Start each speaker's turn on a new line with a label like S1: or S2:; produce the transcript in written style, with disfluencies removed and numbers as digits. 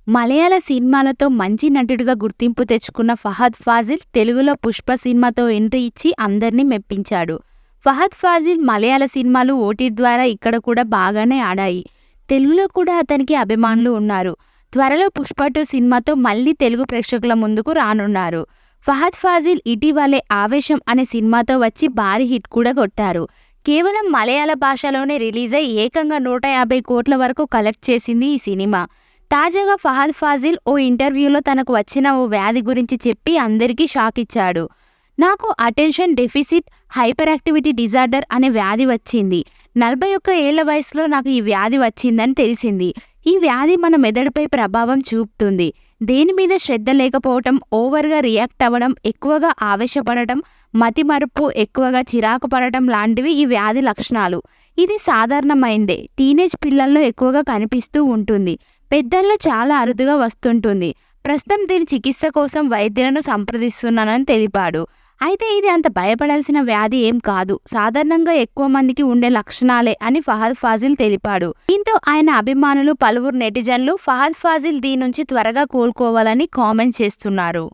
S1: మలయాళ సినిమాలతో మంచి నటుడిగా గుర్తింపు తెచ్చుకున్న ఫహద్ ఫాజిల్ తెలుగులో పుష్ప సినిమాతో ఎంట్రీ ఇచ్చి అందరినీ మెప్పించాడు. ఫహద్ ఫాజిల్ మలయాళ సినిమాలు ఓటీటీ ద్వారా ఇక్కడ కూడా బాగానే ఆడాయి. తెలుగులో కూడా అతనికి అభిమానులు ఉన్నారు. త్వరలో పుష్ప 2 సినిమాతో మళ్లీ తెలుగు ప్రేక్షకుల ముందుకు రానున్నారు. ఫహద్ ఫాజిల్ ఇటీవలే ఆవేశం అనే సినిమాతో వచ్చి భారీ హిట్ కూడా కొట్టారు. కేవలం మలయాళ భాషలోనే రిలీజ్ అయి ఏకంగా 150 కోట్ల వరకు కలెక్ట్ చేసింది ఈ సినిమా. తాజాగా ఫహద్ ఫాజిల్ ఓ ఇంటర్వ్యూలో తనకు వచ్చిన ఓ వ్యాధి గురించి చెప్పి అందరికీ షాక్ ఇచ్చాడు. నాకు attention deficit hyper activity disorder అనే వ్యాధి వచ్చింది. 41 ఏళ్ల వయసులో నాకు ఈ వ్యాధి వచ్చిందని తెలిసింది. ఈ వ్యాధి మన మెదడుపై ప్రభావం చూపుతుంది. దేని మీద శ్రద్ధ లేకపోవటం, ఓవర్గా రియాక్ట్ అవ్వడం, ఎక్కువగా ఆవేశపడటం, మతిమరుపు, ఎక్కువగా చిరాకు పడటం లాంటివి ఈ వ్యాధి లక్షణాలు. ఇది సాధారణమైందే. టీనేజ్ పిల్లల్లో ఎక్కువగా కనిపిస్తూ ఉంటుంది. పెద్దల్లో చాలా అరుదుగా వస్తుంటుంది. ప్రస్తుతం దీని చికిత్స కోసం వైద్యులను సంప్రదిస్తున్నానని తెలిపాడు. అయితే ఇది అంత భయపడాల్సిన వ్యాధి ఏం కాదు. సాధారణంగా ఎక్కువ మందికి ఉండే లక్షణాలే అని ఫహద్ ఫాజిల్ తెలిపాడు. దీంతో ఆయన అభిమానులు పలువురు నెటిజన్లు ఫహద్ ఫాజిల్ దీని నుంచి త్వరగా కోలుకోవాలని కామెంట్ చేస్తున్నారు.